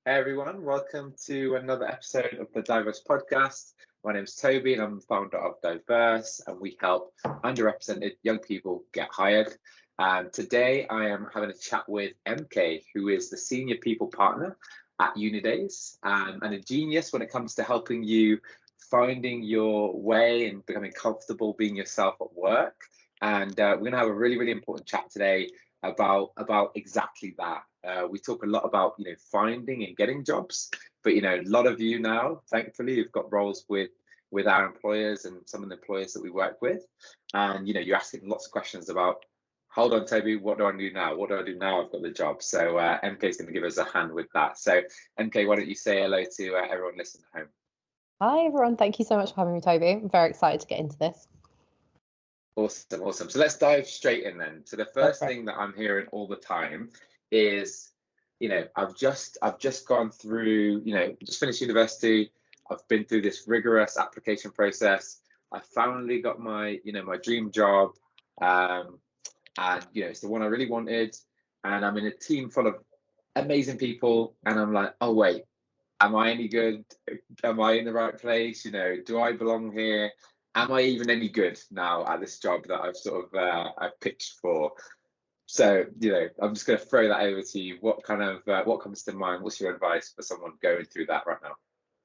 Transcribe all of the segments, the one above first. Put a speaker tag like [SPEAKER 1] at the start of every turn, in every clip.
[SPEAKER 1] Hey everyone, welcome to another episode of the Diverse Podcast. My name is Toby and I'm the founder of Diverse, and we help underrepresented young people get hired. Today I am having a chat with MK, who is the Senior People Partner at UNiDAYS, and a genius when it comes to helping you finding your way and becoming comfortable being yourself at work. And we're going to have a really important chat today about exactly that. We talk a lot about finding and getting jobs, but a lot of you now, thankfully, you've got roles with our employers and some of the employers that we work with, and you're asking lots of questions about, hold on, Toby, what do I do now? What do I do now? I've got the job. So MK is going to give us a hand with that. So MK, why don't you say hello to everyone listening at home?
[SPEAKER 2] Hi everyone, thank you so much for having me, Toby. I'm very excited to get into this.
[SPEAKER 1] Awesome. So let's dive straight in then. So the first thing that I'm hearing all the time is, I've just gone through, just finished university. I've been through this rigorous application process. I finally got my, my dream job, and it's the one I really wanted. And I'm in a team full of amazing people, and I'm like, oh wait, am I any good? Am I in the right place? Do I belong here? Am I even any good now at this job that I've sort of I've pitched for? So I'm just going to throw that over to you. What comes to mind? What's your advice for someone going through that right now?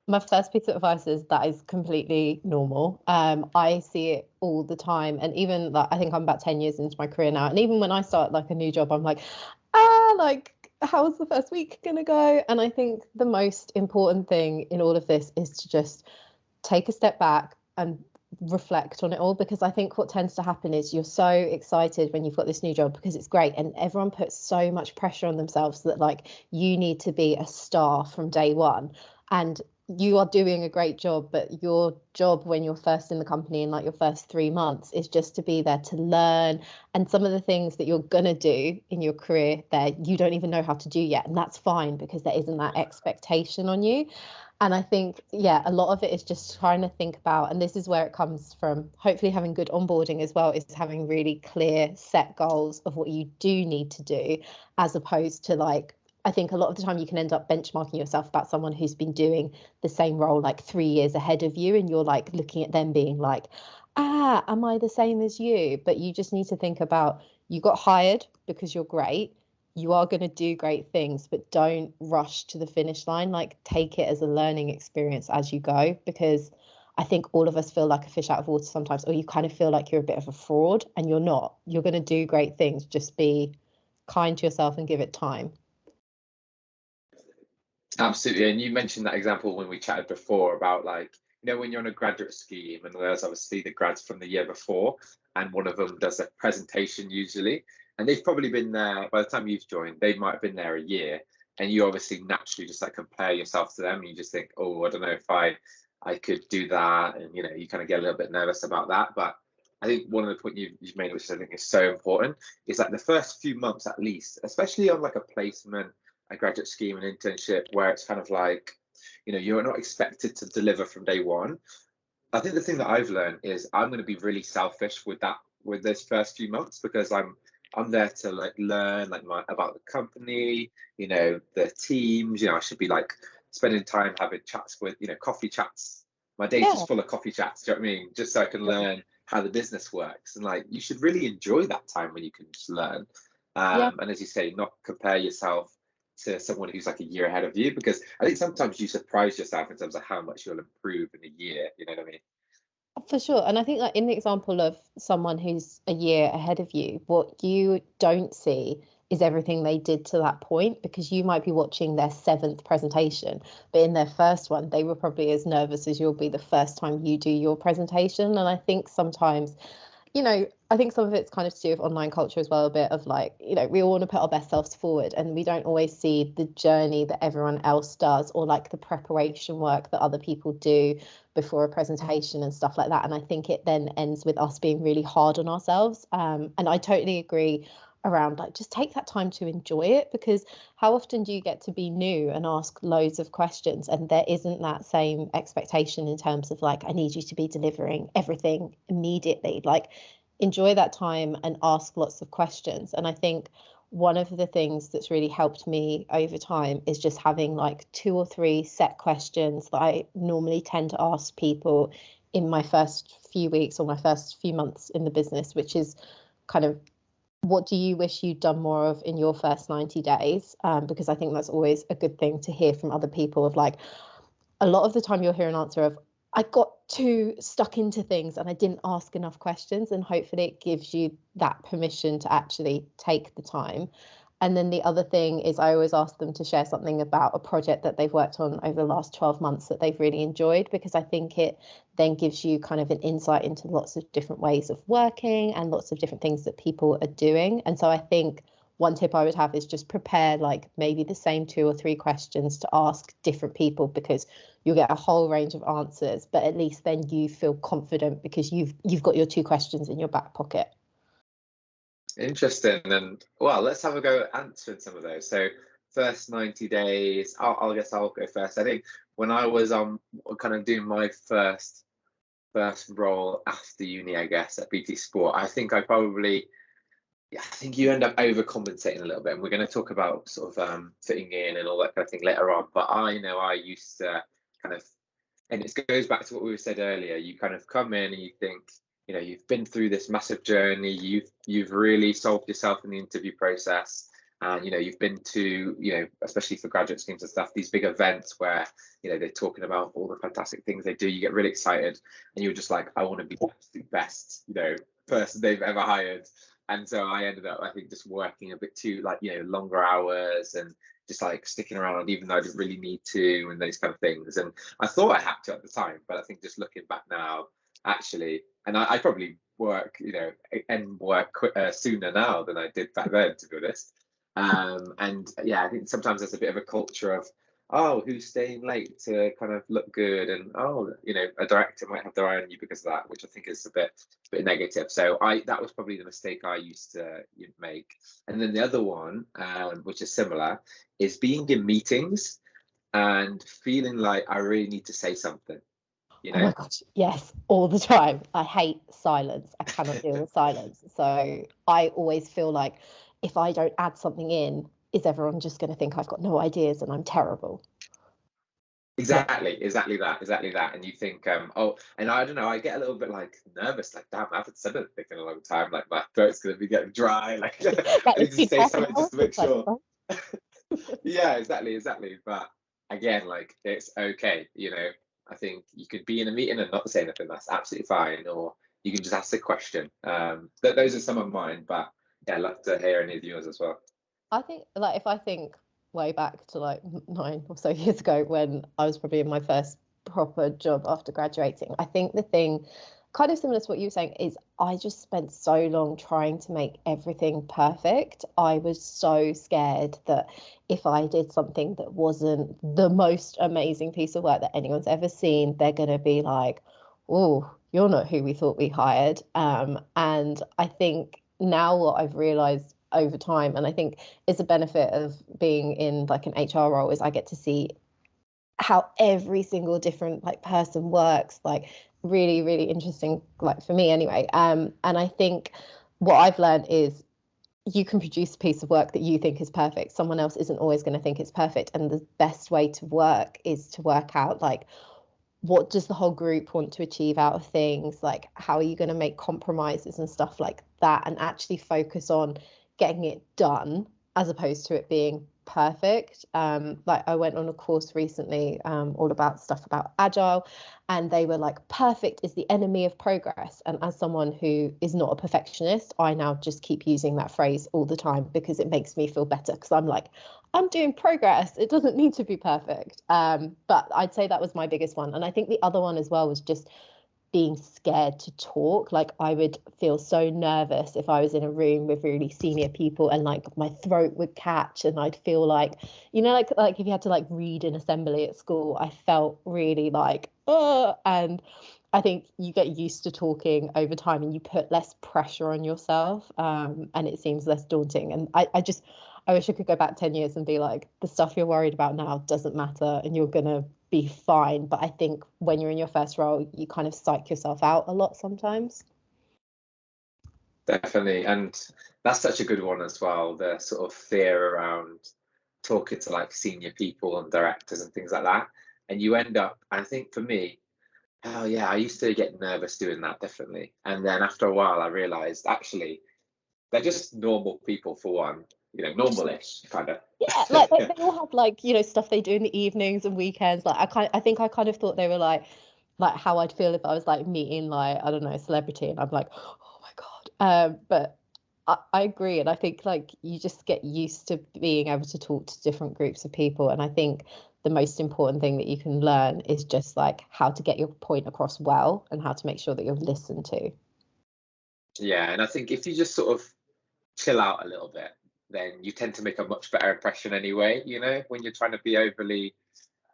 [SPEAKER 2] My first piece of advice is that is completely normal. I see it all the time, and even I think I'm about 10 years into my career now, and even when I start a new job, I'm like, how's the first week gonna go? And I think the most important thing in all of this is to just take a step back and reflect on it all, because I think what tends to happen is you're so excited when you've got this new job because it's great, and everyone puts so much pressure on themselves that you need to be a star from day one, and you are doing a great job, but your job when you're first in the company in your first 3 months is just to be there to learn, and some of the things that you're gonna do in your career there you don't even know how to do yet, and that's fine because there isn't that expectation on you. And I think, a lot of it is just trying to think about, and this is where it comes from, hopefully having good onboarding as well, is having really clear set goals of what you do need to do, as opposed to I think a lot of the time you can end up benchmarking yourself about someone who's been doing the same role 3 years ahead of you, and you're looking at them being am I the same as you? But you just need to think about, you got hired because you're great. You are going to do great things, but don't rush to the finish line. Take it as a learning experience as you go, because I think all of us feel like a fish out of water sometimes, or you kind of feel like you're a bit of a fraud, and you're not. You're going to do great things. Just be kind to yourself and give it time.
[SPEAKER 1] Absolutely. And you mentioned that example when we chatted before about when you're on a graduate scheme, and there's obviously the grads from the year before, and one of them does a presentation usually, and they've probably been there by the time you've joined, they might have been there a year, and you obviously naturally just compare yourself to them, and you just think, oh, I don't know if I could do that, and you kind of get a little bit nervous about that. But I think one of the points you've made, which I think is so important, is the first few months at least, especially on a placement, a graduate scheme, an internship, where it's kind of you're not expected to deliver from day one. I think the thing that I've learned is I'm going to be really selfish with those first few months, because I'm there to learn about the company, the teams. I should be spending time having chats with, coffee chats. My day's just full of coffee chats. Do you know what I mean? Just so I can learn how the business works, and you should really enjoy that time when you can just learn. And as you say, not compare yourself to someone who's a year ahead of you, because I think sometimes you surprise yourself in terms of how much you'll improve in a year. You know what I mean?
[SPEAKER 2] For sure. And I think in the example of someone who's a year ahead of you, what you don't see is everything they did to that point, because you might be watching their 7th presentation, but in their first one, they were probably as nervous as you'll be the first time you do your presentation. And I think sometimes, I think some of it's kind of to do with online culture as well, a bit of we all want to put our best selves forward, and we don't always see the journey that everyone else does, or the preparation work that other people do before a presentation and stuff like that. And I think it then ends with us being really hard on ourselves. And I totally agree around just take that time to enjoy it, because how often do you get to be new and ask loads of questions, and there isn't that same expectation in terms of I need you to be delivering everything immediately. Enjoy that time and ask lots of questions. And I think one of the things that's really helped me over time is just having like 2 or 3 set questions that I normally tend to ask people in my first few weeks or my first few months in the business, which is kind of, what do you wish you'd done more of in your first 90 days? Because I think that's always a good thing to hear from other people, of like, a lot of the time you'll hear an answer of, I got too stuck into things and I didn't ask enough questions, and hopefully it gives you that permission to actually take the time. And then the other thing is, I always ask them to share something about a project that they've worked on over the last 12 months that they've really enjoyed, because I think it then gives you kind of an insight into lots of different ways of working and lots of different things that people are doing. And so I think one tip I would have is just prepare like maybe the same 2 or 3 questions to ask different people, because you'll get a whole range of answers, but at least then you feel confident because you've got your 2 questions in your back pocket.
[SPEAKER 1] Interesting. And well, let's have a go at answering some of those. So first 90 days, I guess I'll go first. I think when I was kind of doing my first role after uni, I guess at BT Sport, I think you end up overcompensating a little bit, and we're going to talk about sort of fitting in and all that kind of thing later on. But I know I used to kind of, and it goes back to what we said earlier, you kind of come in and you think, you know, you've been through this massive journey, you've really solved yourself in the interview process, and you know, you've been to, you know, especially for graduate schemes and stuff, these big events where, you know, they're talking about all the fantastic things they do, you get really excited, and you're just like, I want to be the absolute best, you know, person they've ever hired. And so I ended up, I think, just working a bit too, like, you know, longer hours and just like sticking around even though I didn't really need to, and those kind of things. And I thought I had to at the time, but I think just looking back now, actually, and I probably work, you know, and work sooner now than I did back then, to be honest. And yeah, I think sometimes there's a bit of a culture of, oh, who's staying late to kind of look good, and oh, you know, a director might have their eye on you because of that, which I think is a bit negative. So that was probably the mistake I used to make. And then the other one, which is similar, is being in meetings and feeling like I really need to say something. You know?
[SPEAKER 2] Oh my gosh, yes, all the time. I hate silence. I cannot deal with silence. So I always feel like if I don't add something in, is everyone just going to think I've got no ideas and I'm terrible?
[SPEAKER 1] Exactly that. And you think, oh, and I don't know, I get a little bit like nervous, like, damn, I haven't said anything in a long time, like my throat's gonna be getting dry, like I need to say something just to make sure. Yeah, exactly. But again, like, it's okay, you know. I think you could be in a meeting and not say anything, that's absolutely fine, or you can just ask a question. Those are some of mine, but yeah, I'd love to hear any of yours as well.
[SPEAKER 2] I think, like, if I think way back to like 9 or so years ago when I was probably in my first proper job after graduating, I think the thing kind of similar to what you were saying is I just spent so long trying to make everything perfect. I was so scared that if I did something that wasn't the most amazing piece of work that anyone's ever seen, they're going to be like, oh, you're not who we thought we hired. And I think now what I've realized over time, and I think is a benefit of being in like an HR role, is I get to see how every single different like person works, like really, really interesting, like for me anyway. And I think what I've learned is you can produce a piece of work that you think is perfect. Someone else isn't always going to think it's perfect. And the best way to work is to work out like, what does the whole group want to achieve out of things? Like, how are you going to make compromises and stuff like that, and actually focus on getting it done as opposed to it being perfect. Like I went on a course recently all about stuff about agile, and they were like, perfect is the enemy of progress. And as someone who is not a perfectionist, I now just keep using that phrase all the time because it makes me feel better, because I'm like, I'm doing progress, it doesn't need to be perfect. But I'd say that was my biggest one. And I think the other one as well was just being scared to talk. Like I would feel so nervous if I was in a room with really senior people, and like my throat would catch, and I'd feel like, you know, like if you had to like read an assembly at school, I felt really like, oh. And I think you get used to talking over time and you put less pressure on yourself, and it seems less daunting. And I wish I could go back 10 years and be like, the stuff you're worried about now doesn't matter and you're gonna be fine. But I think when you're in your first role, you kind of psych yourself out a lot sometimes.
[SPEAKER 1] Definitely. And That's such a good one as well. The sort of fear around talking to like senior people and directors and things like that. And you end up, I think for me, oh yeah, I used to get nervous doing that definitely. And then after a while, I realized actually they're just normal people for one, normal-ish kind of.
[SPEAKER 2] Yeah, like they all have like, stuff they do in the evenings and weekends. Like I think I kind of thought they were like how I'd feel if I was like meeting like, I don't know, a celebrity and I'm like, oh my God. But I agree. And I think like you just get used to being able to talk to different groups of people. And I think the most important thing that you can learn is just like how to get your point across well and how to make sure that you're listened to.
[SPEAKER 1] Yeah, and I think if you just sort of chill out a little bit, then you tend to make a much better impression anyway, when you're trying to be overly,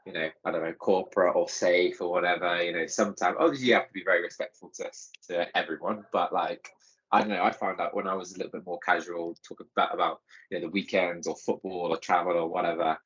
[SPEAKER 1] I don't know, corporate or safe or whatever, sometimes obviously you have to be very respectful to everyone, but like, I don't know, I found out when I was a little bit more casual, talk about the weekends or football or travel or whatever,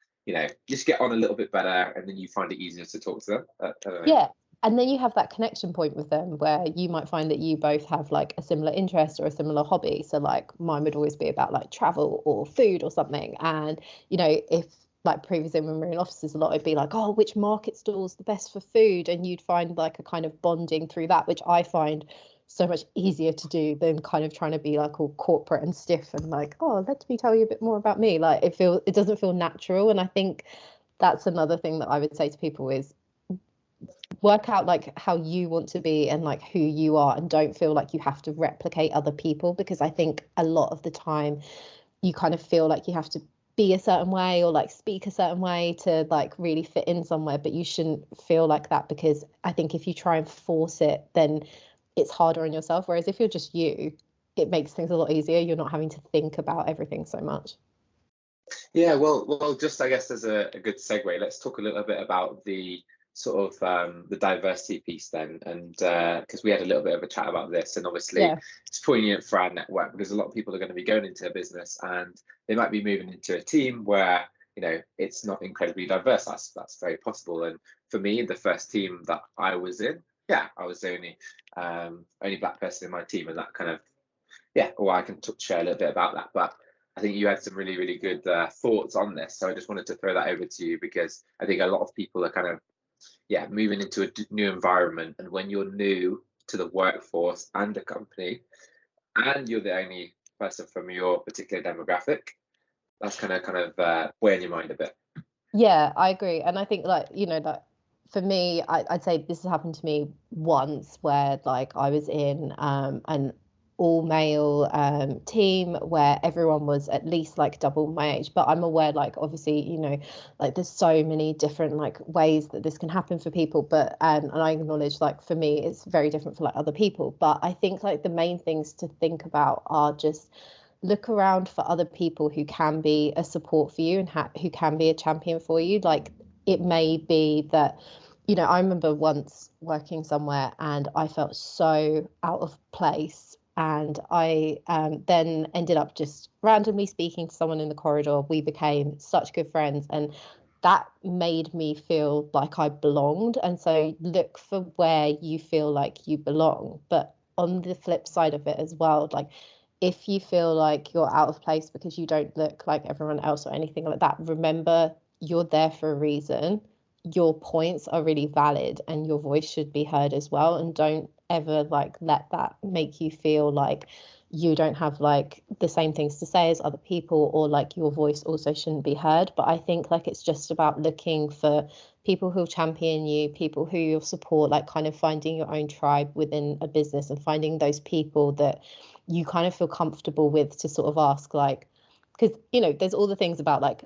[SPEAKER 1] just get on a little bit better and then you find it easier to talk to them. I don't know.
[SPEAKER 2] Yeah. And then you have that connection point with them where you might find that you both have like a similar interest or a similar hobby. So like mine would always be about like travel or food or something. And, if like previously when we were in offices a lot, it'd be like, oh, which market stall's the best for food? And you'd find like a kind of bonding through that, which I find so much easier to do than kind of trying to be like all corporate and stiff and like, oh, let me tell you a bit more about me. Like it doesn't feel natural. And I think that's another thing that I would say to people is work out like how you want to be and like who you are, and don't feel like you have to replicate other people, because I think a lot of the time you kind of feel like you have to be a certain way or like speak a certain way to like really fit in somewhere, but you shouldn't feel like that, because I think if you try and force it, then it's harder on yourself, whereas if you're just you, it makes things a lot easier. You're not having to think about everything so much.
[SPEAKER 1] Yeah, well, just I guess as a good segue, let's talk a little bit about the sort of the diversity piece then, and because we had a little bit of a chat about this, and obviously it's poignant for our network because a lot of people are going to be going into a business and they might be moving into a team where it's not incredibly diverse. That's very possible. And for me, the first team that I was in, I was the only black person in my team, and that kind of or I can share a little bit about that, but I think you had some really, really good thoughts on this. So I just wanted to throw that over to you because I think a lot of people are kind of, moving into a new environment. And when you're new to the workforce and the company, and you're the only person from your particular demographic, that's kind of weighing your mind a bit.
[SPEAKER 2] Yeah, I agree. And I think like, that for me, I'd say this has happened to me once where like I was in an all male team where everyone was at least like double my age, but I'm aware like obviously like there's so many different like ways that this can happen for people, but and I acknowledge like for me it's very different for like other people, but I think like the main things to think about are just look around for other people who can be a support for you and who can be a champion for you. Like it may be that I remember once working somewhere and I felt so out of place, and I then ended up just randomly speaking to someone in the corridor. We became such good friends, and that made me feel like I belonged. And so look for where you feel like you belong. But on the flip side of it as well, like if you feel like you're out of place because you don't look like everyone else or anything like that, remember you're there for a reason. Your points are really valid and your voice should be heard as well. And don't ever like let that make you feel like you don't have like the same things to say as other people, or like your voice also shouldn't be heard. But I think like it's just about looking for people who'll champion you, people who you'll support, like kind of finding your own tribe within a business and finding those people that you kind of feel comfortable with to sort of ask, like, because there's all the things about like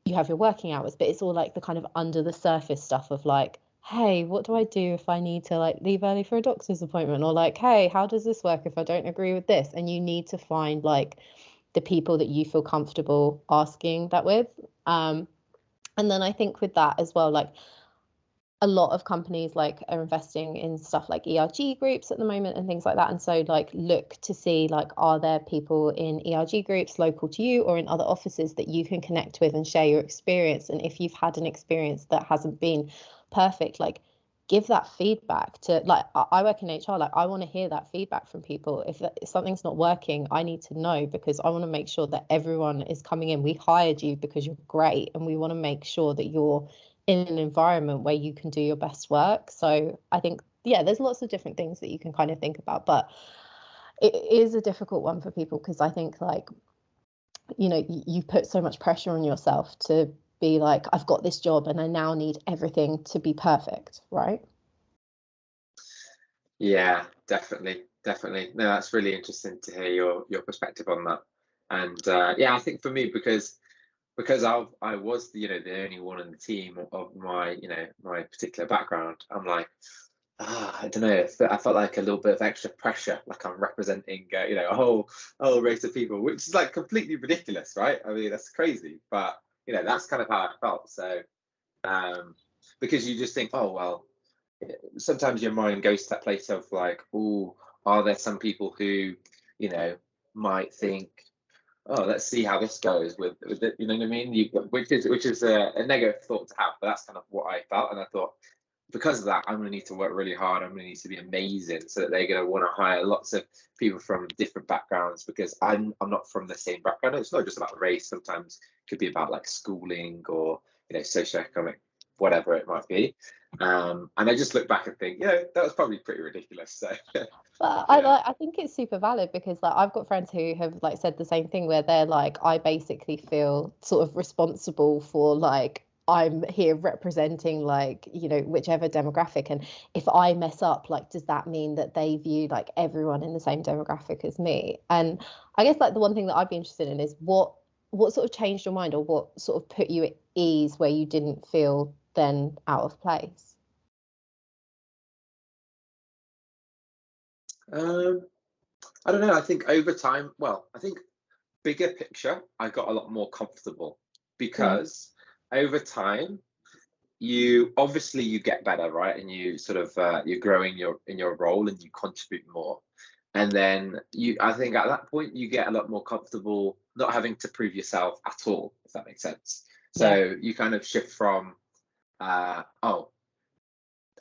[SPEAKER 2] you have your working hours, but it's all like the kind of under the surface stuff of like, hey, what do I do if I need to like leave early for a doctor's appointment, or like, hey, how does this work if I don't agree with this? And you need to find like the people that you feel comfortable asking that with. And then I think with that as well, like a lot of companies like are investing in stuff like ERG groups at the moment and things like that. And so like look to see like, are there people in ERG groups local to you or in other offices that you can connect with and share your experience? And if you've had an experience that hasn't been perfect, like give that feedback to, like, I work in HR, like I want to hear that feedback from people. If something's not working, I need to know, because I want to make sure that everyone is coming in. We hired you because you're great, and we want to make sure that you're in an environment where you can do your best work. So I think, yeah, there's lots of different things that you can kind of think about, but it is a difficult one for people, because I think, like, you know, you put so much pressure on yourself to be like, I've got this job and I now need everything to be perfect, right?
[SPEAKER 1] Yeah, definitely. No, that's really interesting to hear your perspective on that. And yeah, I think for me, because I was the, the only one in the team of my, my particular background, I'm like, I don't know, I felt like a little bit of extra pressure, like I'm representing, a whole race of people, which is like completely ridiculous, right? I mean, that's crazy, but that's kind of how I felt. So, because you just think, oh well, sometimes your mind goes to that place of like, oh, are there some people who, might think, oh, let's see how this goes with it, you know what I mean? Which is a negative thought to have, but that's kind of what I felt, and I thought, because of that, I'm going to need to work really hard. I'm going to need to be amazing, so that they're going to want to hire lots of people from different backgrounds, because I'm not from the same background. It's not just about race. Sometimes it could be about like schooling or socioeconomic, whatever it might be. And I just look back and think, that was probably pretty ridiculous. So,
[SPEAKER 2] But
[SPEAKER 1] yeah.
[SPEAKER 2] I think it's super valid, because like I've got friends who have like said the same thing, where they're like, I basically feel sort of responsible for, like, I'm here representing, like, you know, whichever demographic, and if I mess up, like, does that mean that they view like everyone in the same demographic as me? And I guess like the one thing that I'd be interested in is what sort of changed your mind, or what sort of put you at ease where you didn't feel then out of place?
[SPEAKER 1] Um, I don't know. I think over time, well, I think bigger picture, I got a lot more comfortable,
[SPEAKER 2] Mm.
[SPEAKER 1] because over time, you get better, right? And you sort of you're growing in your role, and you contribute more. And then I think at that point you get a lot more comfortable not having to prove yourself at all, if that makes sense.
[SPEAKER 2] Yeah.
[SPEAKER 1] So you kind of shift from oh,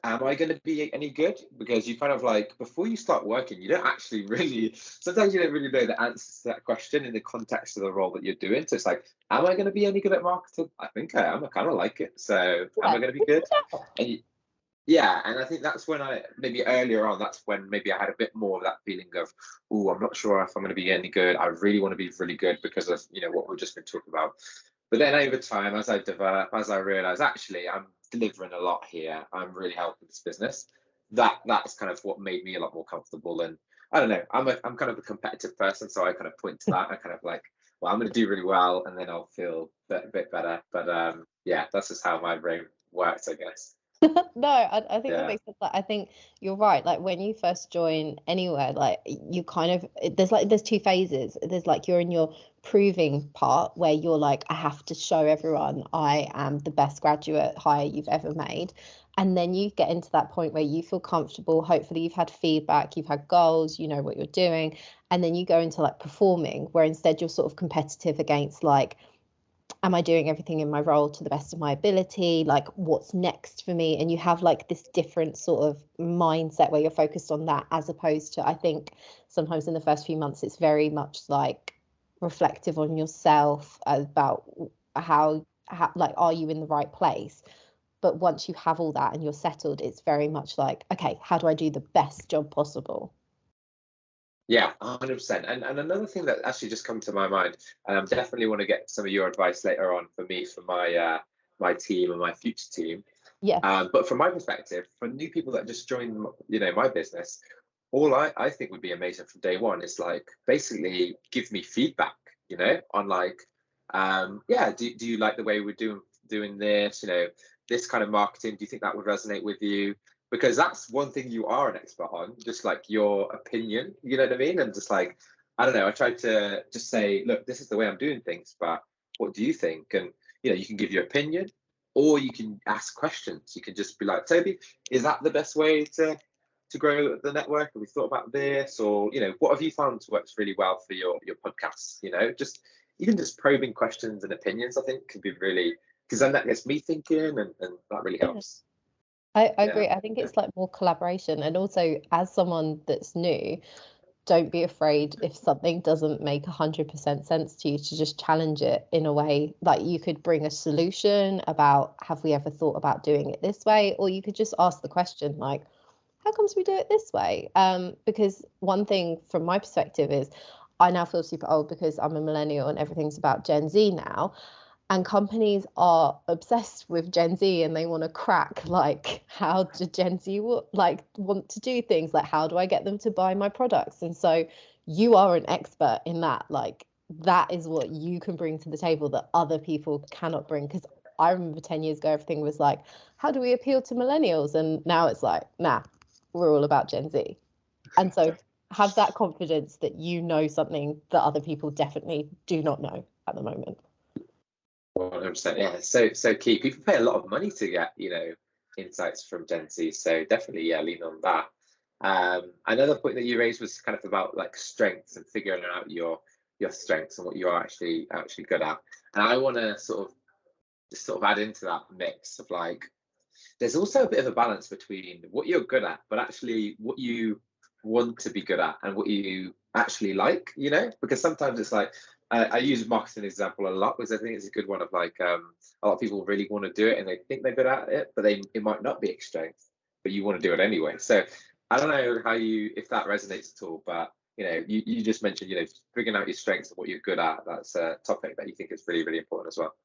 [SPEAKER 1] am I going to be any good? Because you kind of like, before you start working, you don't actually really, sometimes you don't really know the answers to that question in the context of the role that you're doing. So it's like, am I going to be any good at marketing? I think I am. I kind of like it. So am
[SPEAKER 2] Yeah.
[SPEAKER 1] I going to be good? And yeah, and I think that's when maybe earlier on, that's when maybe I had a bit more of that feeling of, oh, I'm not sure if I'm going to be any good. I really want to be really good, because of, what we've just been talking about. But then over time, as I develop, as I realize, actually, I'm delivering a lot here. I'm really helping this business. That's kind of what made me a lot more comfortable. And I don't know, I'm kind of a competitive person, so I kind of point to that. I kind of like, well, I'm going to do really well, and then I'll feel a bit better. But yeah, that's just how my brain works, I guess.
[SPEAKER 2] No, I think that
[SPEAKER 1] Yeah.
[SPEAKER 2] makes sense. Like, I think you're right. Like when you first join anywhere, like you kind of, there's two phases. There's like, you're in your proving part, where you're like, I have to show everyone I am the best graduate hire you've ever made. And then you get into that point where you feel comfortable. Hopefully you've had feedback, you've had goals, you know what you're doing. And then you go into like performing, where instead you're sort of competitive against, like, am I doing everything in my role to the best of my ability? Like, what's next for me? And you have like this different sort of mindset where you're focused on that, as opposed to, I think sometimes in the first few months, it's very much like reflective on yourself about how like, are you in the right place? But once you have all that and you're settled, it's very much like, okay, how do I do the best job possible?
[SPEAKER 1] Yeah, 100%. And another thing that actually just come to my mind, and I definitely want to get some of your advice later on for me, for my team and my future team.
[SPEAKER 2] Yes.
[SPEAKER 1] But from my perspective, for new people that just join, my business, all I think would be amazing from day one is like, basically give me feedback, on like, yeah, do you like the way we're doing this, this kind of marketing? Do you think that would resonate with you? Because that's one thing you are an expert on, just like your opinion, you know what I mean? And just like, I don't know, I tried to just say, look, this is the way I'm doing things, but what do you think? And you can give your opinion, or you can ask questions. You can just be like, Toby, is that the best way to grow the network? Have we thought about this? Or, what have you found works really well for your podcasts? Just even just probing questions and opinions, I think, can be really, because then that gets me thinking, and that really helps.
[SPEAKER 2] I
[SPEAKER 1] Yeah.
[SPEAKER 2] agree. I think it's like more collaboration, and also as someone that's new, don't be afraid if something doesn't make 100% sense to you to just challenge it in a way. Like you could bring a solution about, have we ever thought about doing it this way? Or you could just ask the question like, how comes we do it this way? Because one thing from my perspective is I now feel super old because I'm a millennial and everything's about Gen Z now. And companies are obsessed with Gen Z and they want to crack like, how do Gen Z want to do things, like how do I get them to buy my products? And so you are an expert in that. Like that is what you can bring to the table that other people cannot bring. Because I remember 10 years ago everything was like, how do we appeal to millennials? And now it's like, nah, we're all about Gen Z. And so have that confidence that you know something that other people definitely do not know at the moment.
[SPEAKER 1] 100%. Yeah, so key. People pay a lot of money to get, insights from Gen Z. So definitely, yeah, lean on that. Another point that you raised was kind of about like strengths and figuring out your strengths and what you are actually good at. And I want to sort of add into that mix of like, there's also a bit of a balance between what you're good at, but actually what you want to be good at and what you actually like, because sometimes it's like, I use marketing example a lot because I think it's a good one of like, a lot of people really want to do it and they think they're good at it, but it might not be a strength, but you want to do it anyway. So I don't know if that resonates at all, but you just mentioned, figuring out your strengths and what you're good at. That's a topic that you think is really, really important as well.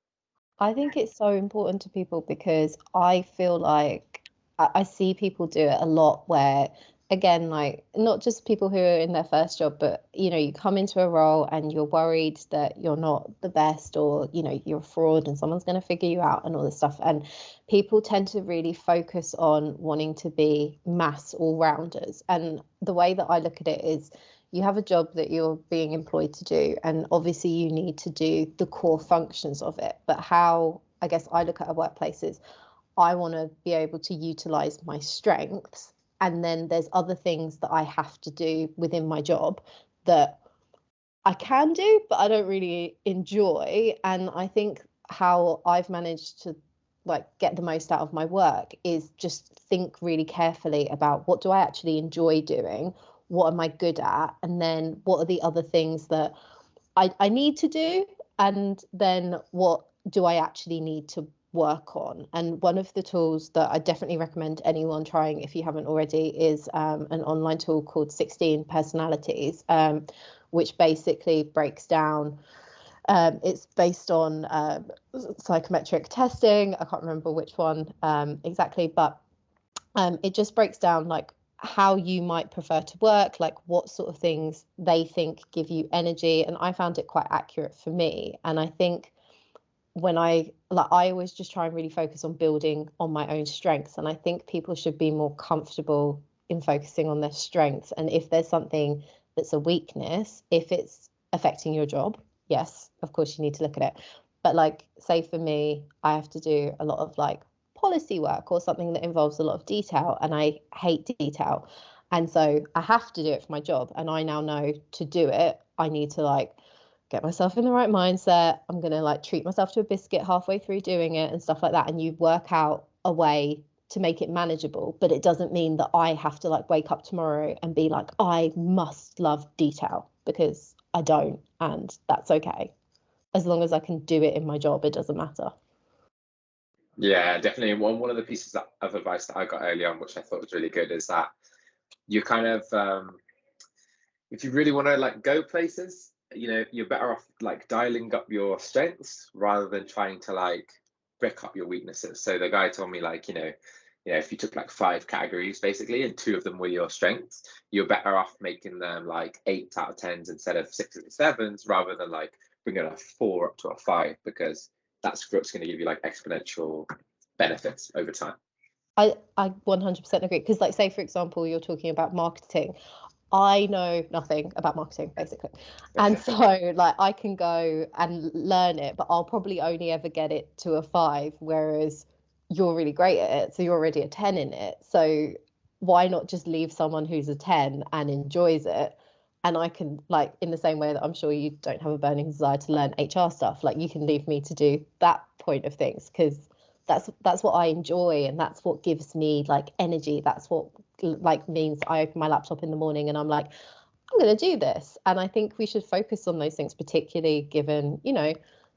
[SPEAKER 2] I think it's so important to people because I feel like I see people do it a lot where, again, like not just people who are in their first job, but you come into a role and you're worried that you're not the best, or you're a fraud and someone's going to figure you out and all this stuff. And people tend to really focus on wanting to be mass all-rounders. And the way that I look at it is, you have a job that you're being employed to do, and obviously you need to do the core functions of it. But how I guess I look at a workplace is, I want to be able to utilize my strengths, and then there's other things that I have to do within my job that I can do but I don't really enjoy. And I think how I've managed to like get the most out of my work is just think really carefully about, what do I actually enjoy doing, what am I good at, and then what are the other things that I need to do, and then what do I actually need to work on. And one of the tools that I definitely recommend anyone trying, if you haven't already, is an online tool called 16 Personalities, which basically breaks down, it's based on psychometric testing. I can't remember which one exactly, but it just breaks down like how you might prefer to work, like what sort of things they think give you energy. And I found it quite accurate for me. And I think when I always just try and really focus on building on my own strengths. And I think people should be more comfortable in focusing on their strengths. And if there's something that's a weakness, if it's affecting your job, yes, of course you need to look at it. But like, say for me, I have to do a lot of like policy work or something that involves a lot of detail, and I hate detail. And so I have to do it for my job. And I now know to do it, I need to like get myself in the right mindset. I'm going to like treat myself to a biscuit halfway through doing it and stuff like that. And you work out a way to make it manageable, but it doesn't mean that I have to like wake up tomorrow and be like, I must love detail, because I don't. And that's okay. As long as I can do it in my job, it doesn't matter.
[SPEAKER 1] Yeah, definitely. One of the pieces of advice that I got early on, which I thought was really good, is that you kind of, if you really want to like go places, you're better off like dialing up your strengths rather than trying to like break up your weaknesses. So the guy told me like, if you took like 5 categories basically and 2 of them were your strengths, you're better off making them like 8 out of 10s instead of 6s and 7s, rather than like bringing a 4 up to a 5, because that's what's going to give you like exponential benefits over time.
[SPEAKER 2] I 100% agree, because like, say for example, you're talking about marketing. I know nothing about marketing basically, and so like I can go and learn it, but I'll probably only ever get it to a 5, whereas you're really great at it, so you're already a 10 in it. So why not just leave someone who's a 10 and enjoys it? And I can, like, in the same way that I'm sure you don't have a burning desire to learn HR stuff, like you can leave me to do that point of things, because that's what I enjoy, and that's what gives me like energy. That's what like means I open my laptop in the morning and I'm like, I'm going to do this. And I think we should focus on those things, particularly given, you know,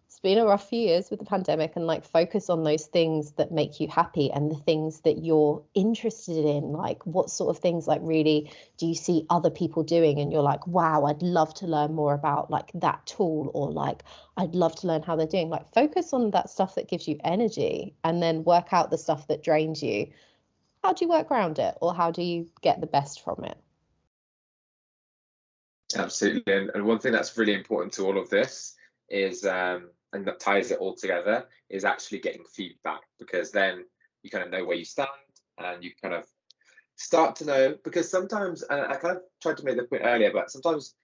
[SPEAKER 2] it's been a rough few years with the pandemic, and like focus on those things that make you happy and the things that you're interested in. Like what sort of things like really do you see other people doing and you're like, wow, I'd love to learn more about like that tool, or like I'd love to learn how they're doing. Like focus on that stuff that gives you energy and then work out the stuff that drains you. How do you work around it, or how do you get the best from it?
[SPEAKER 1] Absolutely. And one thing that's really important to all of this is, and that ties it all together, is actually getting feedback, because then you kind of know where you stand and you kind of start to know, because sometimes, and I kind of tried to make the point earlier, but sometimes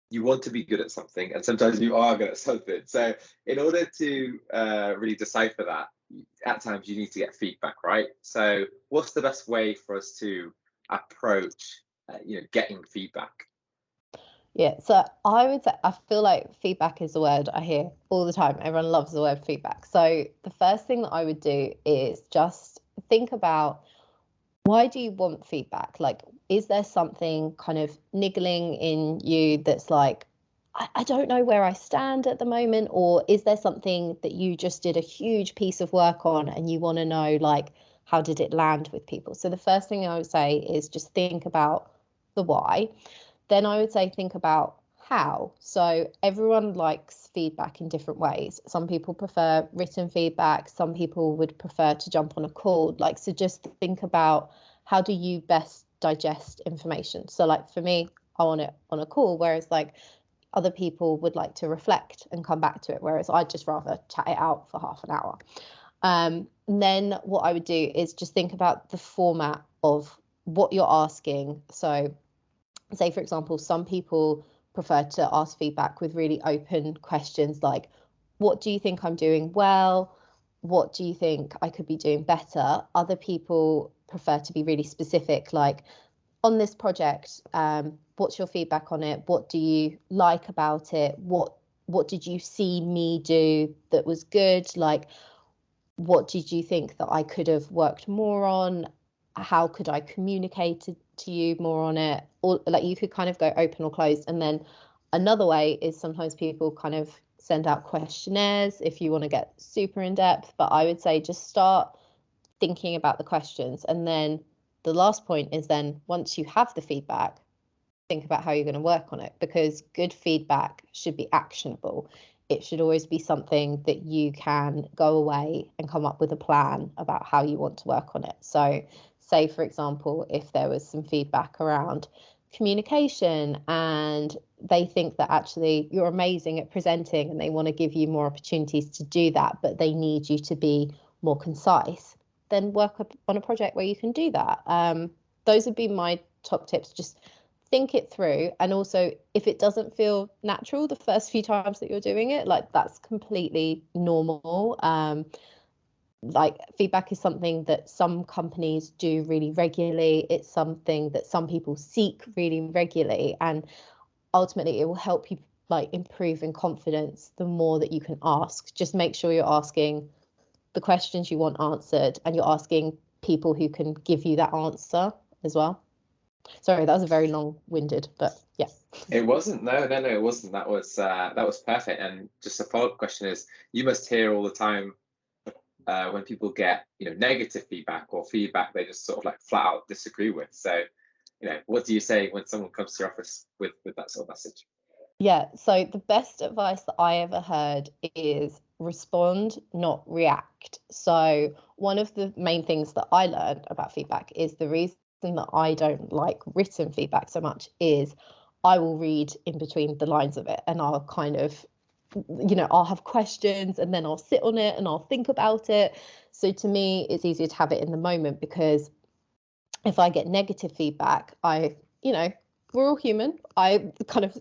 [SPEAKER 1] you want to be good at something and sometimes you are good at something. So in order to really decipher that, at times you need to get feedback, right? So what's the best way for us to approach, getting feedback?
[SPEAKER 2] Yeah, so I would say I feel like feedback is the word I hear all the time. Everyone loves the word feedback. So the first thing that I would do is just think about, why do you want feedback? Like, is there something kind of niggling in you that's like, I don't know where I stand at the moment? Or is there something that you just did a huge piece of work on and you want to know, like, how did it land with people? So the first thing I would say is just think about the why. Then I would say think about how. So everyone likes feedback in different ways. Some people prefer written feedback. Some people would prefer to jump on a call. Like, so just think about, how do you best digest information? So like for me, I want it on a call, whereas like other people would like to reflect and come back to it, whereas I'd just rather chat it out for half an hour. Then what I would do is just think about the format of what you're asking. So say, for example, some people prefer to ask feedback with really open questions like, what do you think I'm doing well? What do you think I could be doing better? Other people prefer to be really specific, like, on this project, what's your feedback on it? What do you like about it? What did you see me do that was good? Like, what did you think that I could have worked more on? How could I communicate to you more on it? Or like, you could kind of go open or closed. And then another way is sometimes people kind of send out questionnaires if you want to get super in depth. But I would say just start thinking about the questions. And then the last point is, then once you have the feedback, think about how you're going to work on it, because good feedback should be actionable. It should always be something that you can go away and come up with a plan about how you want to work on it. So say, for example, if there was some feedback around communication and they think that actually you're amazing at presenting and they want to give you more opportunities to do that, but they need you to be more concise, then work on a project where you can do that. Those would be my top tips. Just think it through. And also, if it doesn't feel natural the first few times that you're doing it, like, that's completely normal. Like, feedback is something that some companies do really regularly. It's something that some people seek really regularly, and ultimately it will help you like improve in confidence the more that you can ask. Just make sure you're asking the questions you want answered, and you're asking people who can give you that answer as well. Sorry, that was a very long-winded, but yeah.
[SPEAKER 1] It wasn't. No, it wasn't. That was perfect. And just a follow-up question is, you must hear all the time when people get negative feedback or feedback they just sort of like flat out disagree with. So what do you say when someone comes to your office with that sort of message?
[SPEAKER 2] Yeah, so the best advice that I ever heard is respond, not react. So one of the main things that I learned about feedback is, the reason that I don't like written feedback so much is I will read in between the lines of it, and I'll kind of, I'll have questions and then I'll sit on it and I'll think about it. So to me, it's easier to have it in the moment, because if I get negative feedback, we're all human. I kind of,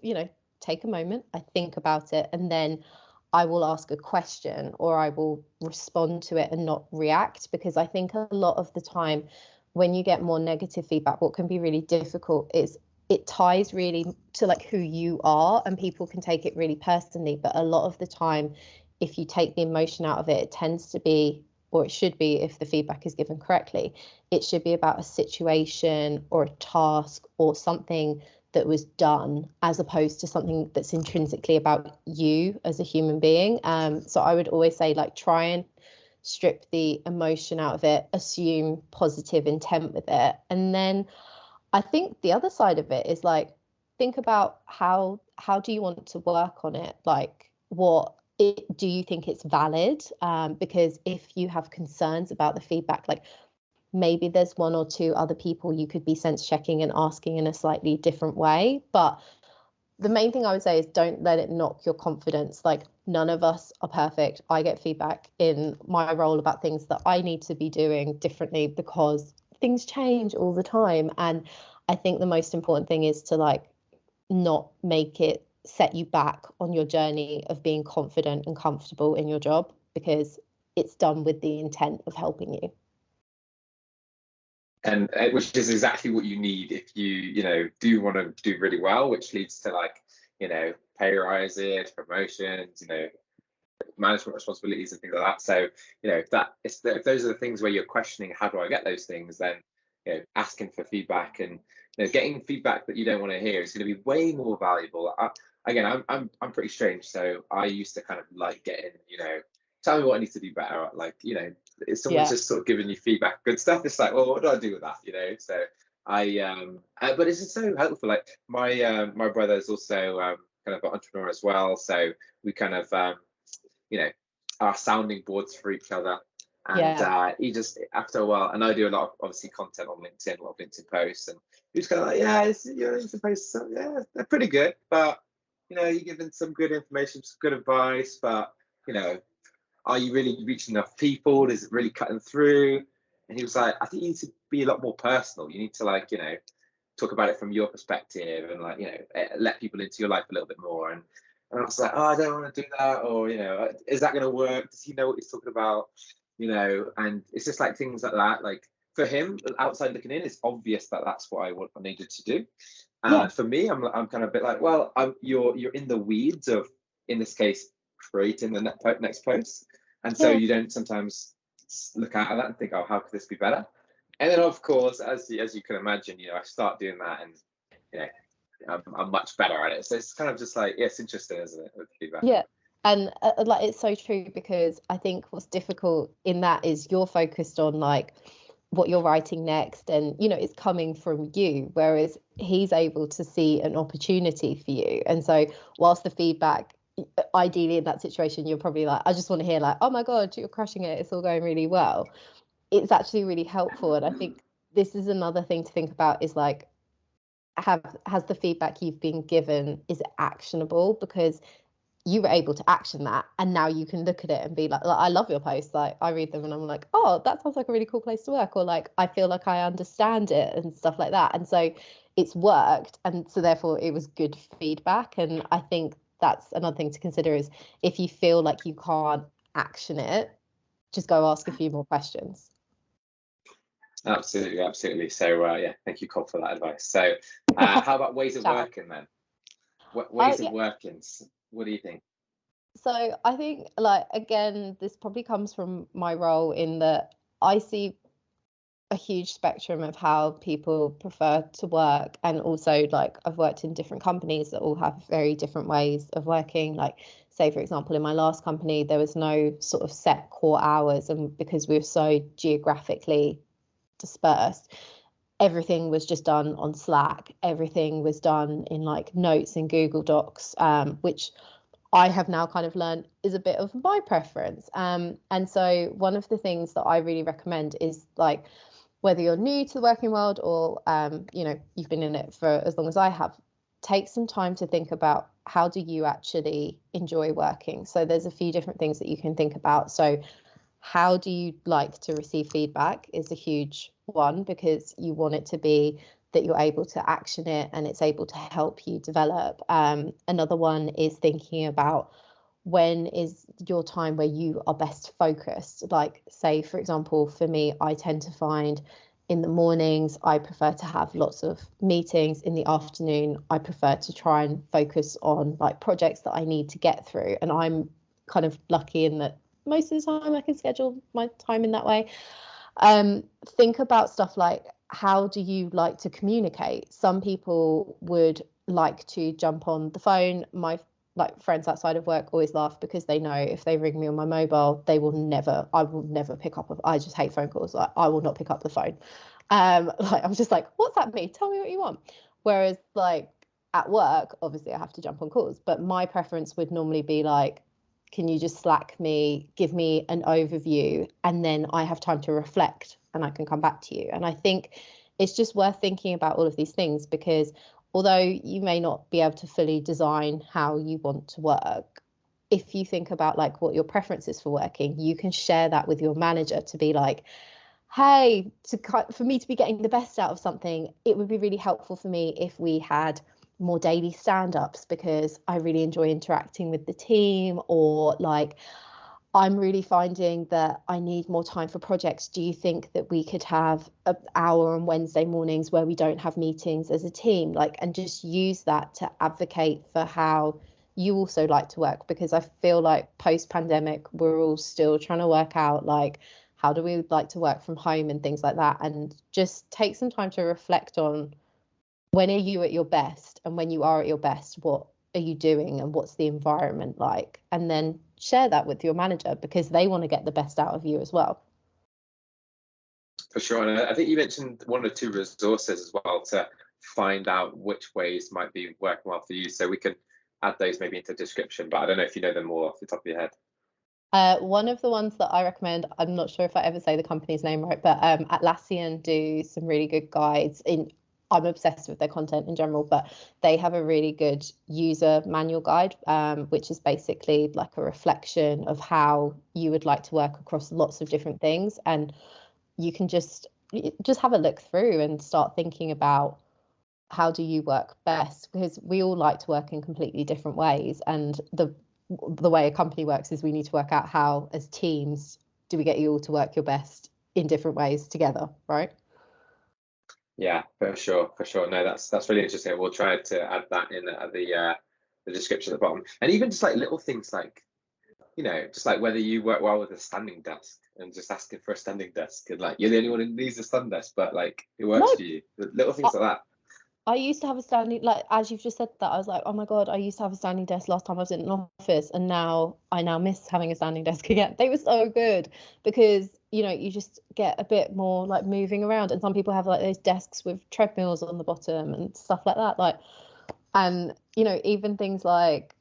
[SPEAKER 2] take a moment, I think about it, and then I will ask a question or I will respond to it and not react. Because I think a lot of the time when you get more negative feedback, what can be really difficult is it ties really to like who you are, and people can take it really personally. But a lot of the time, if you take the emotion out of it, it tends to be or it should be if the feedback is given correctly, it should be about a situation or a task or something that was done, as opposed to something that's intrinsically about you as a human being. So I would always say, like, try and strip the emotion out of it, assume positive intent with it. And then I think the other side of it is, like, think about how do you want to work on it? Like, do you think it's valid? Because if you have concerns about the feedback, like, maybe there's one or two other people you could be sense checking and asking in a slightly different way. But the main thing I would say is, don't let it knock your confidence. Like, none of us are perfect. I get feedback in my role about things that I need to be doing differently because things change all the time. And I think the most important thing is to, like, not make it set you back on your journey of being confident and comfortable in your job, because it's done with the intent of helping you.
[SPEAKER 1] And which is exactly what you need if you do want to do really well, which leads to, like, pay rises, promotions, management responsibilities and things like that. So if those are the things where you're questioning, how do I get those things, then asking for feedback and getting feedback that you don't want to hear is going to be way more valuable. I'm pretty strange, so I used to kind of like getting tell me what I need to do better. Like, if someone's just sort of giving you feedback, good stuff, it's like, well, what do I do with that? So but it's just so helpful. Like, my brother is also kind of an entrepreneur as well, so we kind of are sounding boards for each other. And he just, after a while, and I do a lot of, obviously, content on LinkedIn, a lot of LinkedIn posts, and he was kind of like, yeah, your LinkedIn posts, yeah, they're pretty good, but you're giving some good information, some good advice, but are you really reaching enough people? Is it really cutting through? And he was like, I think you need to be a lot more personal. You need to, like, talk about it from your perspective and, like, let people into your life a little bit more. And I was like, oh, I don't want to do that, or is that going to work? Does he know what he's talking about? And it's just like things like that. Like, for him, outside looking in, it's obvious that that's what I needed to do. For me, I'm kind of a bit like, well, you're in the weeds of, in this case, creating the next post, and so you don't sometimes look at that and think, oh, how could this be better? And then, of course, as you can imagine, I start doing that, and I'm much better at it. So it's kind of just like, it's interesting, isn't it, with feedback?
[SPEAKER 2] Yeah. And like, it's so true, because I think what's difficult in that is you're focused on, like, what you're writing next, and it's coming from you, whereas he's able to see an opportunity for you. And so whilst the feedback, ideally in that situation, you're probably like, I just want to hear, like, oh my god, you're crushing it, it's all going really well. It's actually really helpful. And I think this is another thing to think about, is, like, has the feedback you've been given, is it actionable? Because you were able to action that, and now you can look at it and be like, I love your posts, like, I read them and I'm like, oh, that sounds like a really cool place to work, or, like, I feel like I understand it and stuff like that. And so it's worked, and so therefore it was good feedback. And I think that's another thing to consider, is if you feel like you can't action it, just go ask a few more questions.
[SPEAKER 1] Absolutely. So thank you, Cole, for that advice. So how about ways of working then? Ways of working, what do you think?
[SPEAKER 2] So I think, like, again, this probably comes from my role, in that I see a huge spectrum of how people prefer to work. And also, like, I've worked in different companies that all have very different ways of working. Like, say, for example, in my last company, there was no sort of set core hours, and because we were so geographically dispersed, everything was just done on Slack. Everything was done in, like, notes in Google Docs, which I have now kind of learned is a bit of my preference. And so one of the things that I really recommend is, like, whether you're new to the working world or, you've been in it for as long as I have, take some time to think about, how do you actually enjoy working? So there's a few different things that you can think about. So how do you like to receive feedback is a huge one, because you want it to be that you're able to action it and it's able to help you develop. Another one is thinking about, when is your time where you are best focused? Like, say, for example, for me, I tend to find in the mornings, I prefer to have lots of meetings. In the afternoon, I prefer to try and focus on, like, projects that I need to get through. And I'm kind of lucky in that most of the time I can schedule my time in that way. Think about stuff like, how do you like to communicate? Some people would like to jump on the phone. My friends outside of work always laugh because they know if they ring me on my mobile, I will never pick up. I just hate phone calls. Like, I will not pick up the phone. Like, I'm just like, what's that mean? Tell me what you want. Whereas like at work, obviously I have to jump on calls, but my preference would normally be like, can you just Slack me, give me an overview, and then I have time to reflect and I can come back to you. And I think it's just worth thinking about all of these things, because although you may not be able to fully design how you want to work, if you think about like what your preference is for working, you can share that with your manager to be like, hey, for me to be getting the best out of something, it would be really helpful for me if we had more daily stand-ups, because I really enjoy interacting with the team, or like, I'm really finding that I need more time for projects. Do you think that we could have an hour on Wednesday mornings where we don't have meetings as a team? Like, and just use that to advocate for how you also like to work, because I feel like post-pandemic, we're all still trying to work out like, how do we like to work from home and things like that, and just take some time to reflect on, when are you at your best, and when you are at your best, what are you doing and what's the environment like, and then share that with your manager, because they want to get the best out of you as well.
[SPEAKER 1] For sure. And I think you mentioned 1 or 2 resources as well to find out which ways might be working well for you, so we can add those maybe into the description, but I don't know if you know them all off the top of your head.
[SPEAKER 2] One of the ones that I recommend, I'm not sure if I ever say the company's name right, but Atlasian do some really good guides. I'm obsessed with their content in general, but they have a really good user manual guide, which is basically like a reflection of how you would like to work across lots of different things. And you can just have a look through and start thinking about, how do you work best? Because we all like to work in completely different ways. And the way a company works is we need to work out how, as teams, do we get you all to work your best in different ways together, right?
[SPEAKER 1] Yeah, for sure. No, that's really interesting. We'll try to add that in at the description at the bottom. And even just like little things like, just like whether you work well with a standing desk and just asking for a standing desk, and like you're the only one who needs a standing desk, but like it works for you. Little things like that.
[SPEAKER 2] I used to have a standing, like, as you've just said that, I was like, oh my God, I used to have a standing desk last time I was in an office, and I now miss having a standing desk again. They were so good, because, you just get a bit more like moving around, and some people have like those desks with treadmills on the bottom and stuff like that. Like, and, even things like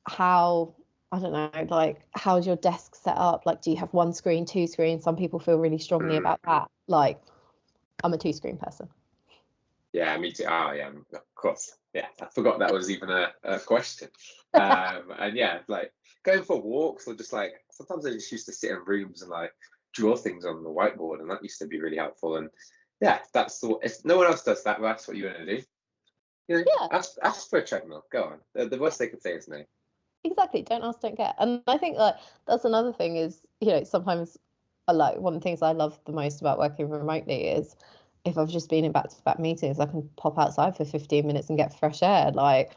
[SPEAKER 2] how, I don't know, like, how's your desk set up? Like, do you have 1 screen, 2 screens? Some people feel really strongly about that. Like, I'm a 2-screen person.
[SPEAKER 1] Yeah, me too. Oh, yeah, of course. Yeah, I forgot that was even a question. And yeah, like going for walks, or just like sometimes I just used to sit in rooms and like draw things on the whiteboard, and that used to be really helpful. And yeah, if no one else does that, that's what you want to do.
[SPEAKER 2] Yeah.
[SPEAKER 1] Ask for a treadmill. Go on. The worst they can say is no.
[SPEAKER 2] Exactly. Don't ask, don't get. And I think like that's another thing is, sometimes like one of the things I love the most about working remotely is, if I've just been in back-to-back meetings, I can pop outside for 15 minutes and get fresh air. Like,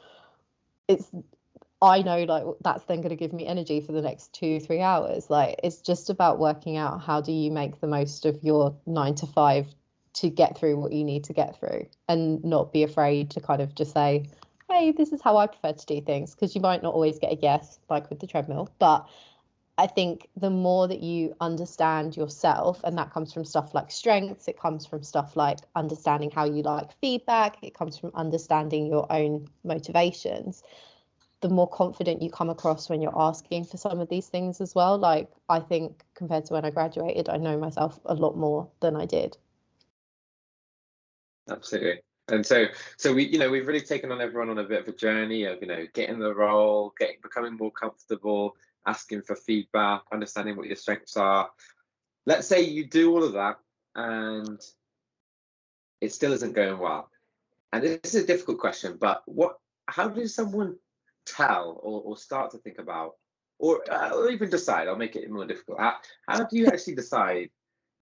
[SPEAKER 2] I know like that's then going to give me energy for the next 2-3 hours. Like, it's just about working out, how do you make the most of your 9 to 5 to get through what you need to get through, and not be afraid to kind of just say, hey, this is how I prefer to do things, because you might not always get a yes, like with the treadmill. But I think the more that you understand yourself, and that comes from stuff like strengths, it comes from stuff like understanding how you like feedback, it comes from understanding your own motivations, the more confident you come across when you're asking for some of these things as well. Like, I think compared to when I graduated, I know myself a lot more than I did.
[SPEAKER 1] Absolutely. And so we've really taken on everyone on a bit of a journey of, getting the role, becoming more comfortable, asking for feedback, understanding what your strengths are. Let's say you do all of that and it still isn't going well. And this is a difficult question, but how does someone tell or start to think about, or even decide? I'll make it more difficult. How do you actually decide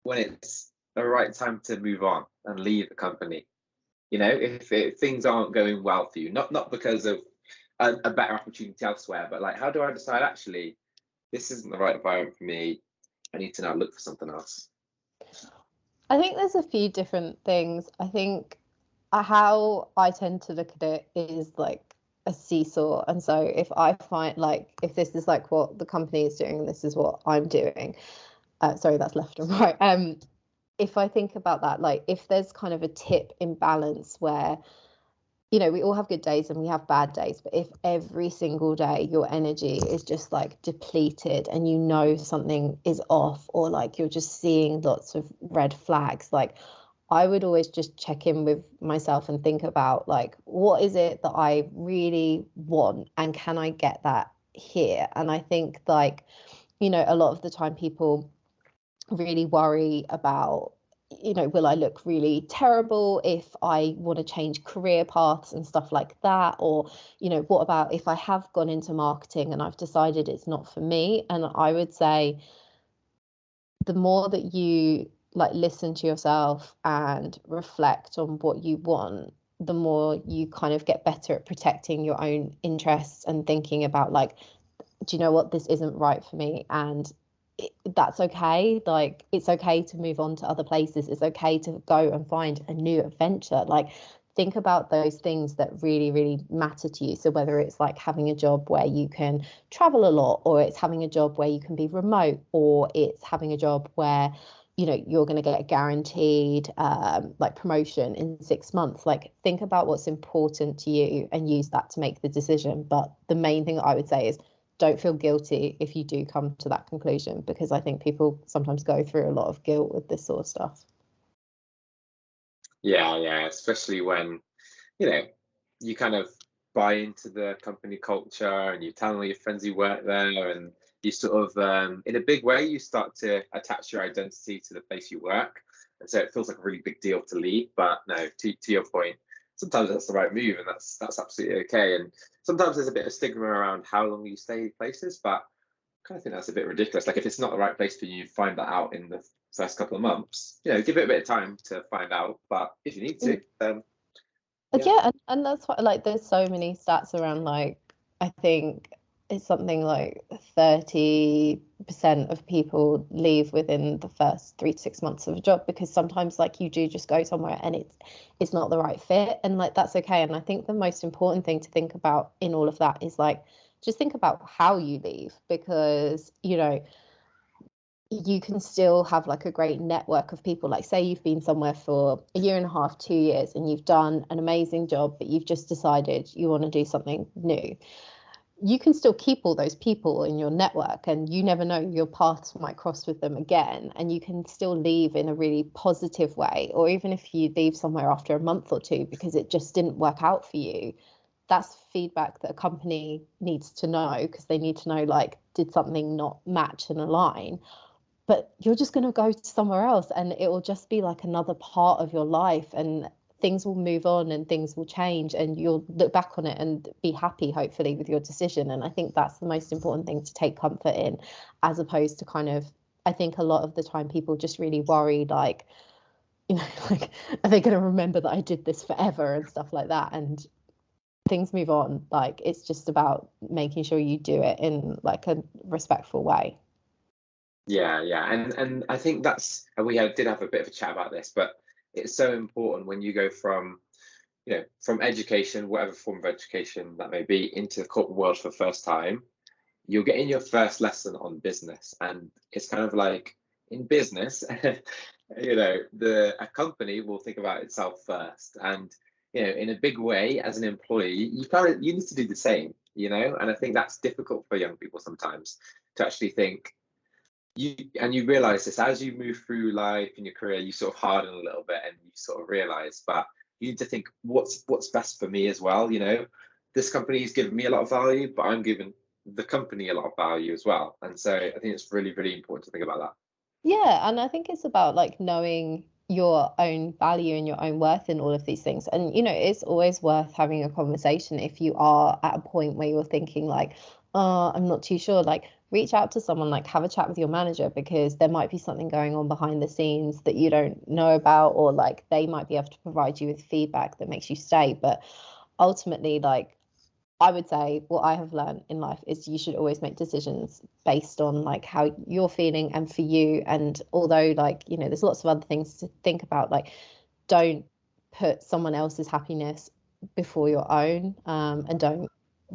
[SPEAKER 1] when it's the right time to move on and leave the company? If things aren't going well for you, not because of a better opportunity elsewhere, but like, how do I decide, actually, this isn't the right environment for me. I need to now look for something else.
[SPEAKER 2] I think there's a few different things. I think how I tend to look at it is like a seesaw. And so if I find like, if this is like what the company is doing, this is what I'm doing. Sorry, that's left and right. If I think about that, like if there's kind of a tip imbalance where, we all have good days and we have bad days, but if every single day your energy is just like depleted and something is off, or like you're just seeing lots of red flags, like I would always just check in with myself and think about like, what is it that I really want and can I get that here? And I think like, a lot of the time people really worry about, will I look really terrible if I want to change career paths and stuff like that? Or, what about if I have gone into marketing and I've decided it's not for me? And I would say the more that you like listen to yourself and reflect on what you want, the more you kind of get better at protecting your own interests and thinking about like, do you know what, this isn't right for me, and that's okay. Like it's okay to move on to other places. It's okay to go and find a new adventure. Like think about those things that really, really matter to you. So whether it's like having a job where you can travel a lot, or it's having a job where you can be remote, or it's having a job where you're going to get a guaranteed like promotion in 6 months. Like think about what's important to you and use that to make the decision. But the main thing that I would say is don't feel guilty if you do come to that conclusion, because I think people sometimes go through a lot of guilt with this sort of stuff.
[SPEAKER 1] Yeah, especially when, you kind of buy into the company culture and you tell all your friends you work there, and you sort of, in a big way, you start to attach your identity to the place you work. And so it feels like a really big deal to leave. But no, to your point, sometimes that's the right move, and that's absolutely okay. And sometimes there's a bit of stigma around how long you stay places, but I kind of think that's a bit ridiculous. Like if it's not the right place for you, find that out in the first couple of months. Give it a bit of time to find out. But if you need to, then yeah.
[SPEAKER 2] Yeah, and that's why like there's so many stats around, like I think it's something like 30% of people leave within the first 3 to 6 months of a job, because sometimes like you do just go somewhere and it's not the right fit, and like that's okay. And I think the most important thing to think about in all of that is like just think about how you leave, because you can still have like a great network of people. Like say you've been somewhere for a year and a half, 2 years, and you've done an amazing job, but you've just decided you want to do something new. You can still keep all those people in your network, and you never know, your paths might cross with them again, and you can still leave in a really positive way. Or even if you leave somewhere after a month or two because it just didn't work out for you, that's feedback that a company needs to know, because they need to know like, did something not match and align? But you're just going to go somewhere else, and it will just be like another part of your life, and things will move on and things will change, and you'll look back on it and be happy, hopefully, with your decision. And I think that's the most important thing to take comfort in, as opposed to kind of, I think a lot of the time people just really worry like, like, are they going to remember that I did this forever and stuff like that? And things move on. Like it's just about making sure you do it in like a respectful way.
[SPEAKER 1] Yeah, and I think and we did have a bit of a chat about this, but it's so important when you go from, from education, whatever form of education that may be, into the corporate world for the first time. You're getting your first lesson on business, and it's kind of like in business, a company will think about itself first, and in a big way, as an employee, you need to do the same, and I think that's difficult for young people sometimes to actually think. You realize this as you move through life in your career, you sort of harden a little bit and you sort of realize, but you need to think what's best for me as well. This company is giving me a lot of value, but I'm giving the company a lot of value as well. And so I think it's really, really important to think about that.
[SPEAKER 2] Yeah, and I think it's about like knowing your own value and your own worth in all of these things. And it's always worth having a conversation if you are at a point where you're thinking like, oh, I'm not too sure. Like reach out to someone, like have a chat with your manager, because there might be something going on behind the scenes that you don't know about, or like they might be able to provide you with feedback that makes you stay. But ultimately, like I would say what I have learned in life is you should always make decisions based on like how you're feeling and for you. And although like, you know, there's lots of other things to think about, like don't put someone else's happiness before your own, and